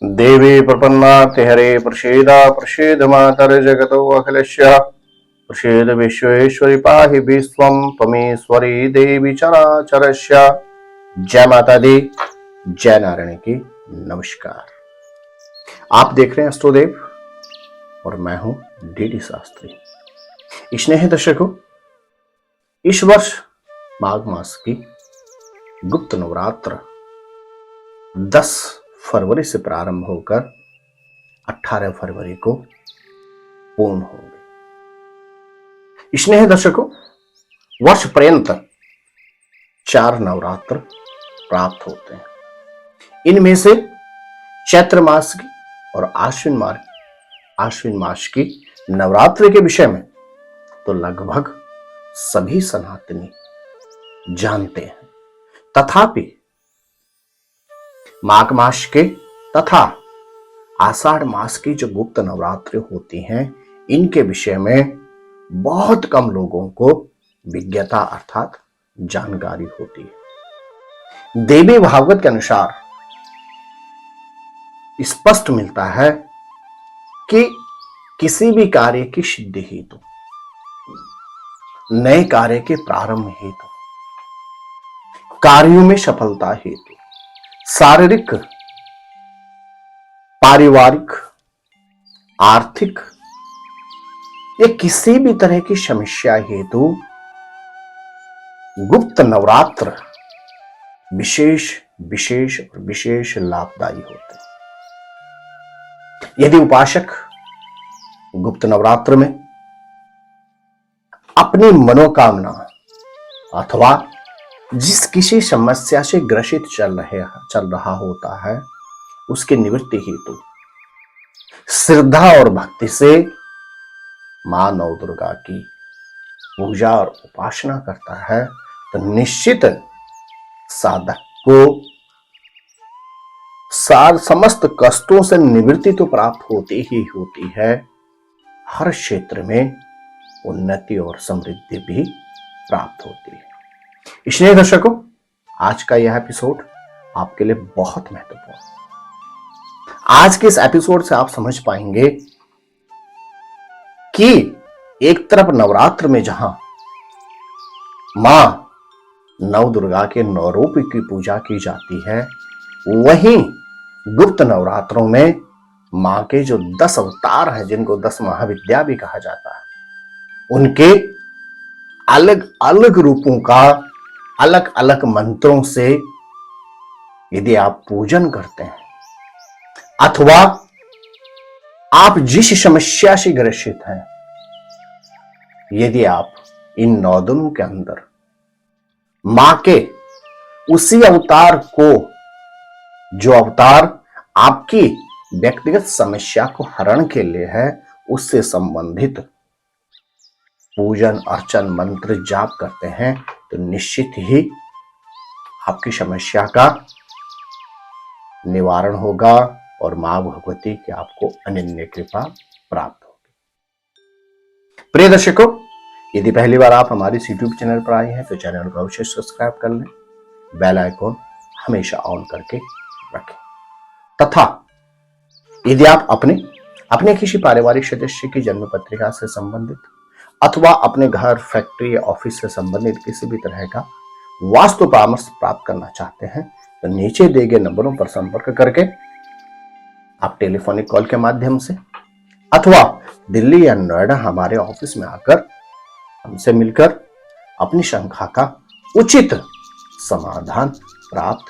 देवी प्रपन्नाति हरे प्रसीदा प्रसीद मातर जगतो अखिलस्य प्रसीद विश्वेश्वरी पाहि विश्वं त्वमेश्वरी देवी चराचरस्य। जय माता दी, जय नारायण की। नमस्कार। आप देख रहे हैं एस्ट्रोदेव और मैं हूं डीडी शास्त्री। स्नेह दर्शकों, इस वर्ष माघ मास की गुप्त नवरात्र 10 फरवरी से प्रारंभ होकर 18 फरवरी को पूर्ण होंगे। स्नेह दर्शकों, वर्ष पर्यंत 4 नवरात्र प्राप्त होते हैं। इनमें से चैत्र मास की और आश्विन मास की नवरात्रि के विषय में तो लगभग सभी सनातनी जानते हैं, तथापि माघ मास के तथा आषाढ़ मास की जो गुप्त नवरात्रि होती हैं, इनके विषय में बहुत कम लोगों को विज्ञता अर्थात जानकारी होती है। देवी भागवत के अनुसार स्पष्ट मिलता है कि किसी भी कार्य की सिद्धि हेतु, नए कार्य के प्रारंभ हेतु, कार्यों में सफलता हेतु, शारीरिक, पारिवारिक, आर्थिक या किसी भी तरह की समस्या हेतु गुप्त नवरात्र विशेष लाभदायी होते हैं। यदि उपासक गुप्त नवरात्र में अपनी मनोकामना अथवा जिस किसी समस्या से ग्रसित चल रहा होता है, उसकी निवृत्ति हेतु श्रद्धा और भक्ति से मां नौ दुर्गा की पूजा और उपासना करता है, तो निश्चित साधक को समस्त कष्टों से निवृत्ति तो प्राप्त होती ही होती है, हर क्षेत्र में उन्नति और समृद्धि भी प्राप्त होती है। इसलिए दर्शकों, आज का यह एपिसोड आपके लिए बहुत महत्वपूर्ण है। आज के इस एपिसोड से आप समझ पाएंगे कि एक तरफ नवरात्र में जहां मां नव दुर्गा के 9 रूप की पूजा की जाती है, वहीं गुप्त नवरात्रों में मां के जो 10 अवतार हैं, जिनको 10 महाविद्या भी कहा जाता है, उनके अलग अलग रूपों का अलग अलग मंत्रों से यदि आप पूजन करते हैं, अथवा आप जिस समस्या से ग्रसित हैं, यदि आप इन 9 दिनों के अंदर मां के उसी अवतार को, जो अवतार आपकी व्यक्तिगत समस्या को हरण के लिए है, उससे संबंधित पूजन अर्चन मंत्र जाप करते हैं, तो निश्चित ही आपकी समस्या का निवारण होगा और मां भगवती की आपको अनन्य कृपा प्राप्त होगी। प्रिय दर्शकों, यदि पहली बार आप हमारे यूट्यूब चैनल पर आए हैं तो चैनल को अवश्य सब्सक्राइब कर लें, बेल आइकॉन हमेशा ऑन करके रखें, तथा यदि आप अपने किसी पारिवारिक सदस्य की जन्म पत्रिका से संबंधित अथवा अपने घर, फैक्ट्री या ऑफिस से संबंधित किसी भी तरह का वास्तु परामर्श प्राप्त करना चाहते हैं, तो नीचे दिए गए नंबरों पर संपर्क करके आप टेलीफोनिक कॉल के माध्यम से अथवा दिल्ली या नोएडा हमारे ऑफिस में आकर हमसे मिलकर अपनी शंका का उचित समाधान प्राप्त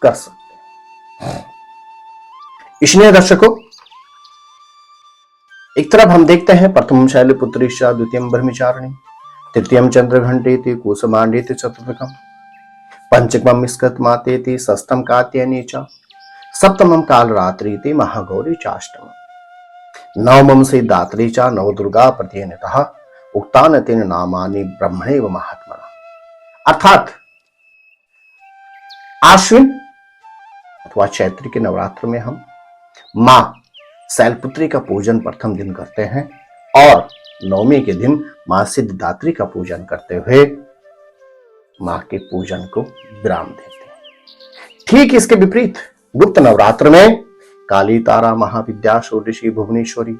कर सकते हैं। इसलिए दर्शकों, एक तरफ हम देखते हैं प्रथम शैलपुत्री द्वितीयम ब्रह्मचारिणी, तृतीयम चंद्रघंटेति कुसुमांडेति चतुर्थकम, पंचमम स्कंदमातेति षष्ठम कात्यायनी च, सप्तमम कालरात्रीति महागौरी चाष्टम, नवमम सिद्धात्री च नवदुर्गा प्रत्येनतः उक्तान तेन नामानि ब्रह्मणेव महात्मना। अर्थात आश्विन अथवा चैत्र के नवरात्र में हम मां शैलपुत्री का पूजन प्रथम दिन करते हैं और नवमी के दिन मां सिद्धिदात्री का पूजन करते हुए मां के पूजन को विराम देते हैं। ठीक इसके विपरीत गुप्त नवरात्र में काली तारा महाविद्या षोडशी भुवनेश्वरी,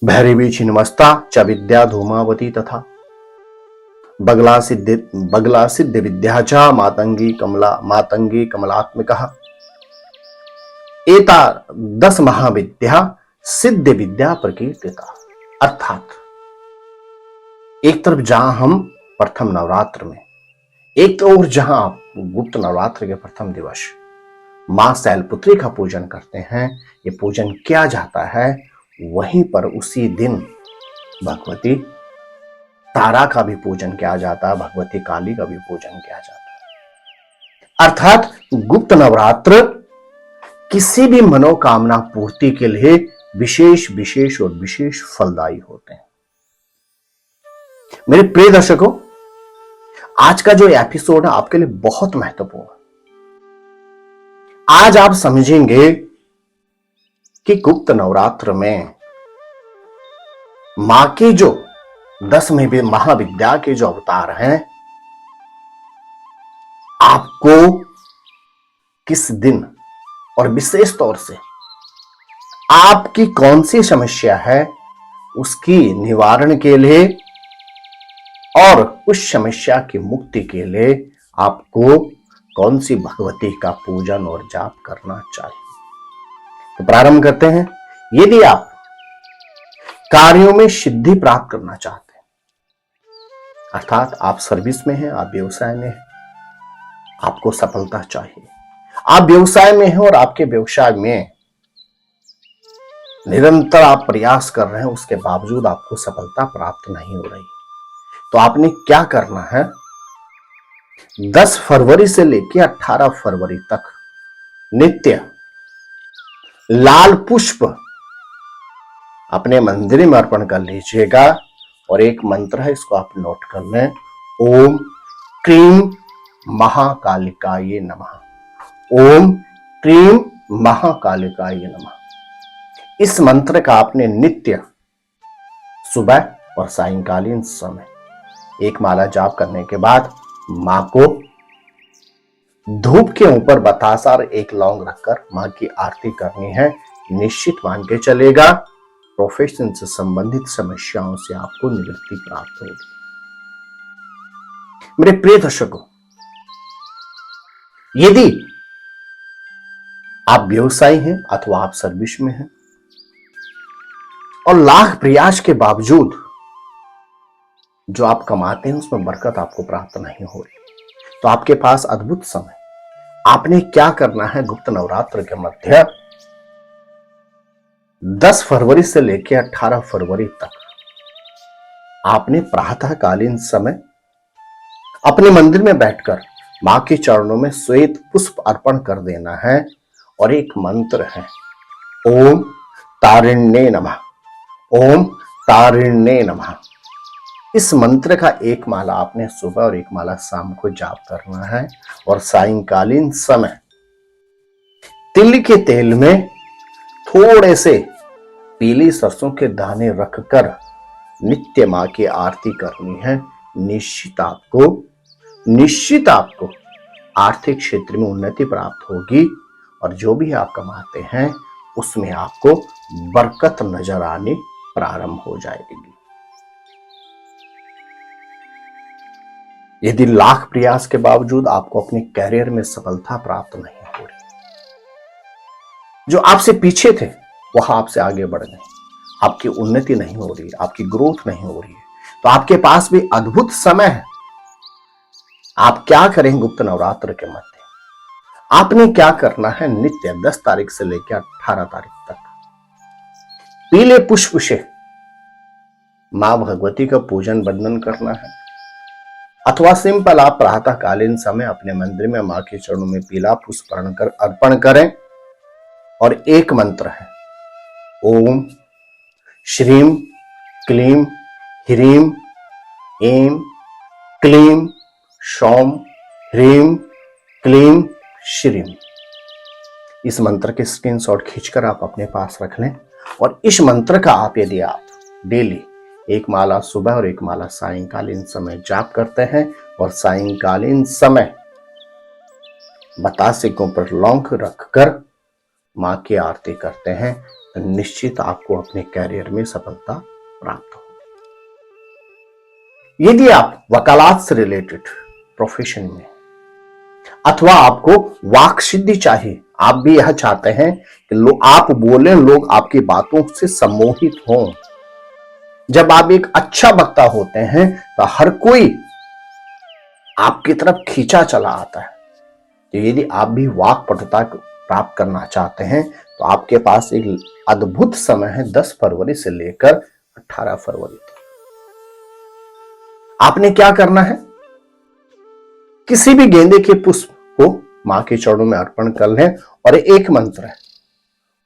भैरवी छिन्नमस्ता च विद्या धूमावती तथा बगला सिद्ध विद्या च मातंगी कमलात्मिका। एता 10 महाविद्या सिद्ध विद्या प्रकीर्तिता। अर्थात एक तरफ जहां हम प्रथम नवरात्र में, एक तो और जहां आप गुप्त नवरात्र के प्रथम दिवस मां शैलपुत्री का पूजन करते हैं, ये पूजन किया जाता है, वहीं पर उसी दिन भगवती तारा का भी पूजन किया जाता है, भगवती काली का भी पूजन किया जाता है। अर्थात गुप्त नवरात्र किसी भी मनोकामना पूर्ति के लिए विशेष और विशेष फलदायी होते हैं। मेरे प्रिय दर्शकों, आज का जो एपिसोड है आपके लिए बहुत महत्वपूर्ण है। आज आप समझेंगे कि गुप्त नवरात्र में मां के जो 10 महाविद्या के जो अवतार हैं, आपको किस दिन और विशेष तौर से आपकी कौन सी समस्या है उसकी निवारण के लिए और उस समस्या की मुक्ति के लिए आपको कौन सी भगवती का पूजन और जाप करना चाहिए। तो प्रारंभ करते हैं। यदि आप कार्यों में सिद्धि प्राप्त करना चाहते हैं, अर्थात आप सर्विस में हैं, आप व्यवसाय में हैं, आपको सफलता चाहिए, आप व्यवसाय में हैं और आपके व्यवसाय में निरंतर आप प्रयास कर रहे हैं, उसके बावजूद आपको सफलता प्राप्त नहीं हो रही, तो आपने क्या करना है, 10 फरवरी से लेकर 18 फरवरी तक नित्य लाल पुष्प अपने मंदिर में अर्पण कर लीजिएगा। और एक मंत्र है, इसको आप नोट कर लें, ओम क्रीम महाकालिकाय नमः, ओम क्रीम महाकालिकाय नमः। इस मंत्र का आपने नित्य सुबह और सायंकालीन समय एक माला जाप करने के बाद मां को धूप के ऊपर बतासा और एक लौंग रखकर मां की आरती करनी है। निश्चित मान के चलेगा, प्रोफेशन से संबंधित समस्याओं से आपको निवृत्ति प्राप्त होगी। मेरे प्रिय दर्शकों, यदि आप व्यवसायी हैं अथवा आप सर्विस में हैं और लाख प्रयास के बावजूद जो आप कमाते हैं उसमें बरकत आपको प्राप्त नहीं हो रही, तो आपके पास अद्भुत समय, आपने क्या करना है, गुप्त नवरात्र के मध्य 10 फरवरी से लेकर 18 फरवरी तक आपने प्रातःकालीन समय अपने मंदिर में बैठकर मां के चरणों में श्वेत पुष्प अर्पण कर देना है। और एक मंत्र है, ओम तारिण्ये नमः, ओम तारिण्ये नमः। इस मंत्र का एक माला आपने सुबह और एक माला शाम को जाप करना है। और सायंकालीन समय तिल के तेल में थोड़े से पीली सरसों के दाने रखकर नित्य मां की आरती करनी है। निश्चित आपको आर्थिक क्षेत्र में उन्नति प्राप्त होगी और जो भी आप कमाते हैं उसमें आपको बरकत नजर आनी प्रारंभ हो जाएगी। यदि लाख प्रयास के बावजूद आपको अपने कैरियर में सफलता प्राप्त नहीं हो रही, जो आपसे पीछे थे वह आपसे आगे बढ़ गए, आपकी उन्नति नहीं हो रही, आपकी ग्रोथ नहीं हो रही है, तो आपके पास भी अद्भुत समय है। आप क्या करें गुप्त नवरात्र के मध्य, आपने क्या करना है, नित्य 10 तारीख से लेकर 18 तारीख तक पीले पुष्प से मां भगवती का पूजन वंदन करना है। अथवा सिंपल आप प्रातःकालीन समय अपने मंदिर में मां के चरणों में पीला पुष्प अर्पण करें। और एक मंत्र है, ओम श्रीम क्लीम ह्रीम ऐं क्लीम सौम ह्रीम क्लीम श्रीम। इस मंत्र के स्क्रीनशॉट खींचकर आप अपने पास रख लें। और इस मंत्र का आप यदि आप डेली एक माला सुबह और एक माला सायंकालीन समय जाप करते हैं और सायंकालीन समय बतासे पर लौंग रखकर मां की आरती करते हैं तो निश्चित आपको अपने कैरियर में सफलता प्राप्त हो। यदि आप वकालत से रिलेटेड प्रोफेशन में अथवा आपको वाक सिद्धि चाहिए, आप भी यह चाहते हैं कि आप बोले, लोग आपकी बातों से सम्मोहित हों। जब आप एक अच्छा वक्ता होते हैं तो हर कोई आपकी तरफ खींचा चला आता है। तो यदि आप भी वाक पटुता प्राप्त करना चाहते हैं तो आपके पास एक अद्भुत समय है 10 फरवरी से लेकर 18 फरवरी तक। आपने क्या करना है, किसी भी गेंदे के पुष्प को मां के चरणों में अर्पण कर लें और एक मंत्र है,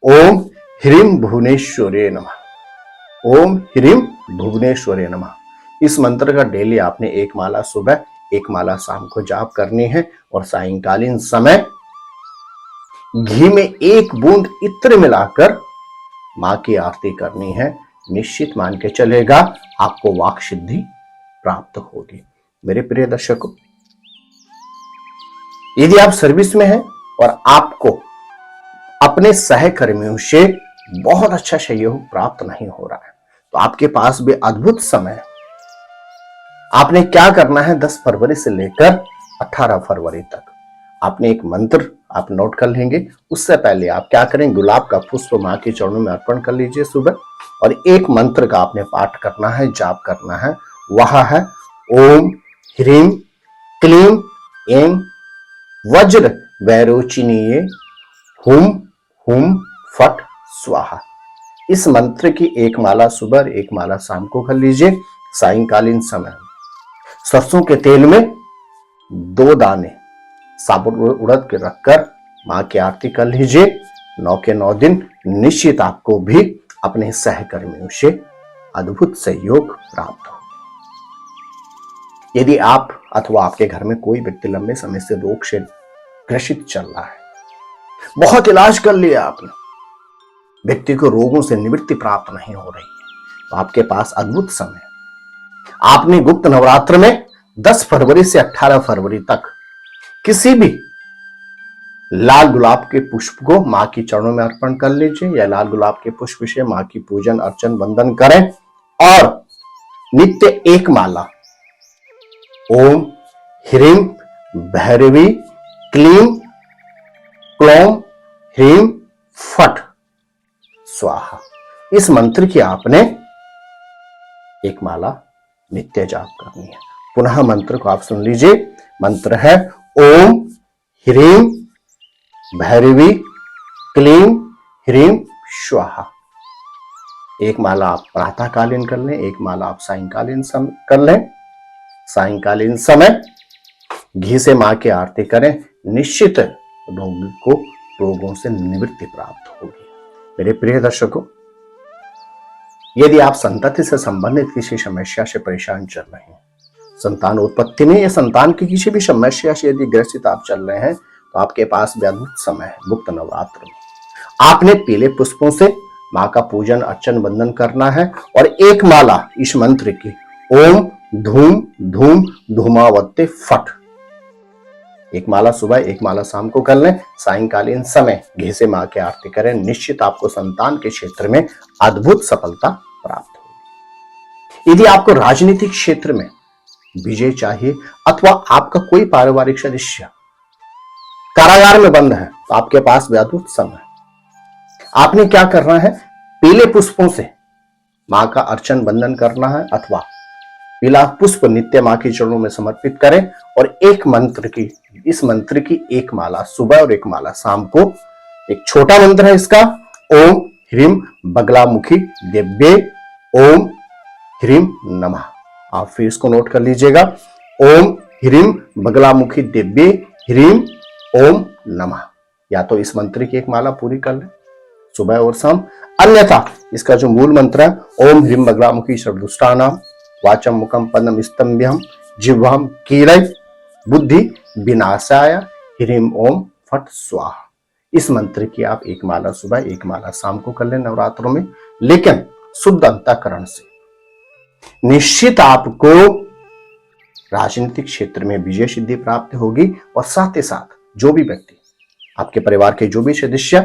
ओम ह्रीम भुवनेश्वरे नमः। ओम ह्रीम भुवनेश्वरे नमः। इस मंत्र का डेली आपने एक माला सुबह, एक माला शाम को जाप करनी है और सायंकालीन समय घी में एक बूंद इत्र मिलाकर मां की आरती करनी है। निश्चित मान के चलेगा आपको वाक सिद्धि प्राप्त होगी। मेरे प्रिय दर्शकों, यदि आप सर्विस में हैं और आपको अपने सहकर्मियों से बहुत अच्छा सहयोग प्राप्त नहीं हो रहा है तो आपके पास भी अद्भुत समय है। आपने क्या करना है, 10 फरवरी से लेकर 18 फरवरी तक आपने एक मंत्र आप नोट कर लेंगे। उससे पहले आप क्या करें, गुलाब का पुष्प मां के चरणों में अर्पण कर लीजिए सुबह, और एक मंत्र का आपने पाठ करना है, जाप करना है। वह है ओम ह्रीम क्लीम एम वज्र वैरोचिनीये हुम हुम फट स्वाहा। इस मंत्र की एक माला सुबह, एक माला शाम को कर लीजिए। सायंकालीन समय सरसों के तेल में 2 दाने साबुत उड़द के रखकर मां की आरती कर लीजिए। 9 के 9 दिन निश्चित आपको भी अपने सहकर्मियों से अद्भुत सहयोग प्राप्त हो। यदि आप अथवा आपके घर में कोई व्यक्ति लंबे समय से रोग से ग्रसित चल रहा है, बहुत इलाज कर लिया आपने, व्यक्ति को रोगों से निवृत्ति प्राप्त नहीं हो रही है, तो आपके पास अद्भुत समय है। आपने गुप्त नवरात्र में 10 फरवरी से 18 फरवरी तक किसी भी लाल गुलाब के पुष्प को मां की चरणों में अर्पण कर लीजिए, या लाल गुलाब के पुष्प से मां की पूजन अर्चन वंदन करें और नित्य एक माला ओम ह्रीम भैरवी क्लीम क्लौम ह्रीम फट स्वाहा, इस मंत्र की आपने एक माला नित्य जाप करनी है। पुनः मंत्र को आप सुन लीजिए। मंत्र है ओम ह्रीम भैरवी क्लीम ह्रीम स्वाहा। एक माला आप प्रातःकालीन कर लें, एक माला आप सायंकालीन कर लें। सायंकालीन समय घी से मां की आरती करें, निश्चित रोगी को रोगों से निवृत्ति प्राप्त होगी। मेरे प्रिय दर्शकों, यदि आप संतति से संबंधित किसी समस्या से परेशान चल रहे हैं, संतान उत्पत्ति में या संतान की किसी भी समस्या से यदि ग्रसित आप चल रहे हैं तो आपके पास भी अद्भुत समय है। गुप्त नवरात्र में आपने पीले पुष्पों से मां का पूजन अर्चन वंदन करना है और एक माला इस मंत्र की ओम धूम धूम धूमावत्ते फट, एक माला सुबह, एक माला शाम को कर लें। सायंकालीन समय घी से मां की आरती करें, निश्चित आपको संतान के क्षेत्र में अद्भुत सफलता प्राप्त होगी। यदि आपको राजनीतिक क्षेत्र में विजय चाहिए अथवा आपका कोई पारिवारिक सदस्य कारागार में बंद है तो आपके पास भी अद्भुत समय। आपने क्या करना है, पीले पुष्पों से मां का अर्चन वंदन करना है अथवा पीला पुष्प नित्य मां के चरणों में समर्पित करें और एक मंत्र की, इस मंत्र की एक माला सुबह और एक माला शाम को। एक छोटा मंत्र है इसका, ओम ह्रीम बगलामुखी देव्ये ओम ह्रीम नमः। आप फिर इसको नोट कर लीजिएगा, ओम ह्रीम बगलामुखी देव्ये ह्रीम ओम नमः। या तो इस मंत्र की एक माला पूरी कर लें सुबह और शाम, अन्यथा इसका जो मूल मंत्र है ओम ह्रीम बगलामुखी सर्वदुष्टानाम वाचम मुखम पदम स्तंभ्यम जिह्वाम कीरय बुद्धि विनाशाय ह्रीम ओम फट स्वाहा। इस मंत्र की आप एक माला सुबह, एक माला शाम को कर लें नवरात्रों में, लेकिन शुद्ध अंतःकरण से। निश्चित आपको राजनीतिक क्षेत्र में विजय सिद्धि प्राप्त होगी और साथ ही साथ जो भी व्यक्ति, आपके परिवार के जो भी सदस्य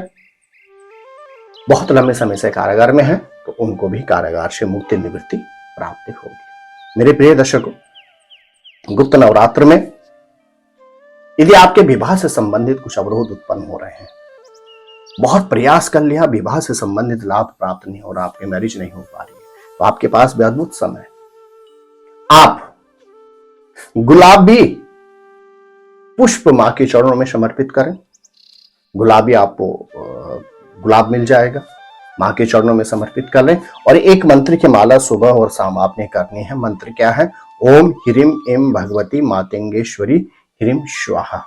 बहुत लंबे समय से कारागार में हैं, तो उनको भी कारागार से मुक्ति निवृत्ति प्राप्त होगी। मेरे प्रिय दर्शकों, गुप्त नवरात्र में यदि आपके विवाह से संबंधित कुछ अवरोध उत्पन्न हो रहे हैं, बहुत प्रयास कर लिया, विवाह से संबंधित लाभ प्राप्त नहीं हो रहा, आपकी मैरिज नहीं हो पा रही है, तो आपके पास भी अद्भुत समय, आप गुलाबी पुष्प मां के चरणों में समर्पित करें। गुलाबी आपको गुलाब मिल जाएगा, मां के चरणों में समर्पित कर लें और एक मंत्र की माला सुबह और शाम आपने करनी है। मंत्र क्या है? ओम ह्रीं ऐं भगवती मातंगेश्वरी ह्रीं स्वाहा।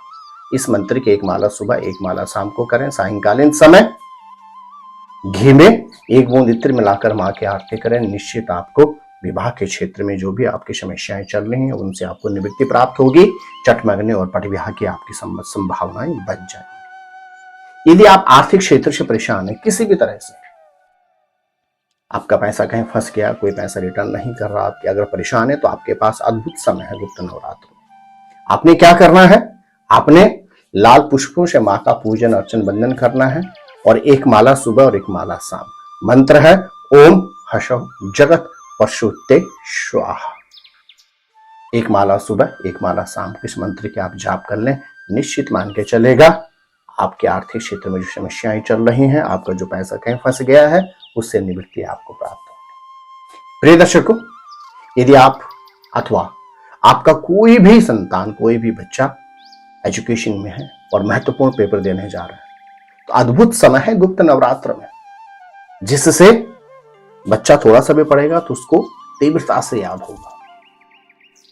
इस मंत्र की एक माला सुबह, एक माला शाम को करें। सायंकालीन समय घी में एक बूंद इत्र मिलाकर मां की आरती करें। निश्चित आपको विवाह के क्षेत्र में जो भी आपकी समस्याएं चल रही हैं उनसे आपको निवृत्ति प्राप्त होगी। चटमगने और पटविवाह की आपकी संभावनाएं बन जाएंगी। यदि आप आर्थिक क्षेत्र से परेशान हैं, किसी भी तरह से आपका पैसा कहीं फंस गया, कोई पैसा रिटर्न नहीं कर रहा, आपके अगर परेशान है तो आपके पास अद्भुत समय है गुप्त नवरात्र में। आपने क्या करना है? आपने लाल पुष्पों से मां का पूजन अर्चन बंदन करना है और एक माला सुबह और एक माला शाम। मंत्र है ओम हसौ जगत पशुते स्वाहा। एक माला सुबह, एक माला शाम, इस मंत्र के आप जाप कर लें। निश्चित मान के चलेगा आपके आर्थिक क्षेत्र में जो समस्याएं चल रही हैं, आपका जो पैसा कहीं फंस गया है, उससे निवृत्ति आपको प्राप्त होगी। प्रिय दर्शकों, यदि आप अथवा आपका कोई भी संतान, कोई भी बच्चा एजुकेशन में है और महत्वपूर्ण पेपर देने जा रहा है, तो अद्भुत समय है गुप्त नवरात्र में, जिससे बच्चा थोड़ा सा भी पढ़ेगा तो उसको तीव्रता से याद होगा।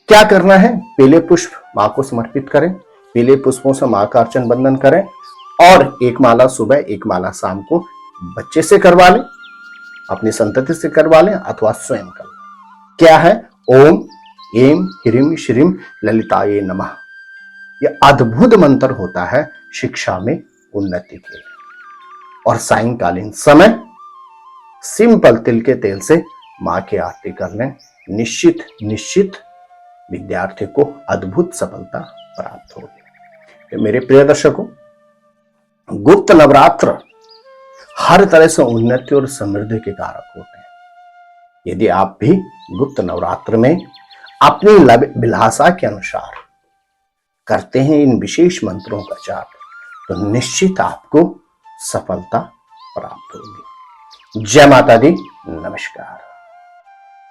क्या करना है? पीले पुष्प मां को समर्पित करें, पीले पुष्पों से मां का अर्चन बंदन करें और एक माला सुबह, एक माला शाम को बच्चे से करवा लें, अपनी संतति से करवा लें अथवा स्वयं कर लें। क्या है? ओम ऐं ह्रीं श्रीं ललिताये नमः। यह अद्भुत मंत्र होता है शिक्षा में उन्नति के लिए। और सायंकालीन समय सिंपल तिल के तेल से मां की आरती कर लें। निश्चित विद्यार्थी को अद्भुत सफलता प्राप्त होगी। तो मेरे प्रिय दर्शकों, गुप्त नवरात्र हर तरह से उन्नति और समृद्धि के कारक होते हैं। यदि आप भी गुप्त नवरात्र में अपनी विलासा के अनुसार करते हैं इन विशेष मंत्रों का जाप, तो निश्चित आपको सफलता प्राप्त होगी। जय माता दी, नमस्कार।